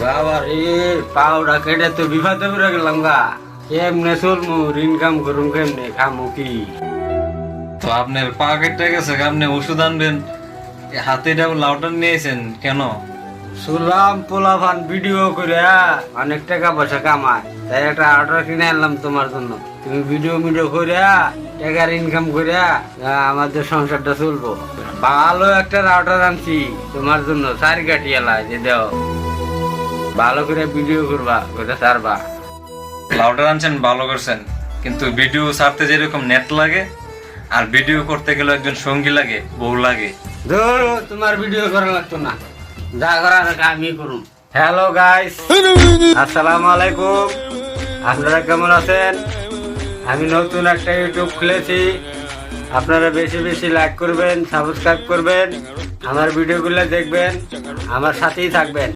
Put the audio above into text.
বাবা রে পাউডা কেটে তো বিপদে পড়ে গেলাম গা। কেমনে চলমু, ইনকাম করুম কেমনে, খামু কি? তো আপনার পা কেটে গেছে, আপনি ওষুধ আনবেন, হাতে লাউটার নিয়েছেন কেন? শুনলাম পোলাপান ভিডিও করে অনেক টাকা পয়সা কামায়, তাই একটা অর্ডার কিনে আনলাম তোমার জন্য। তুমি ভিডিও করে টাকার ইনকাম করে আমাদের সংসারটা চলবো। ভালো একটা রাউটার আনছি তোমার জন্য, 4 কাঠি এলাই যে দেও। ভালো করে ভিডিও করবা, ওটা ছাড়বা। লাউটার আনছেন ভালো করছেন, কিন্তু ভিডিও ছাড়তে যেরকম নেট লাগে আর ভিডিও করতে গেলে একজন সঙ্গী লাগে, বউ লাগে। ধরো তোমার ভিডিও করা লাগতো না, যা করার আমি করুম। হ্যালো গাইস, আসসালামু আলাইকুম। আপনারা কেমন আছেন? আমি নতুন একটা ইউটিউব খুলেছি। আপনারা বেশি বেশি লাইক করবেন, সাবস্ক্রাইব করবেন, আমার ভিডিওগুলো দেখবেন, আমার সাথেই থাকবেন।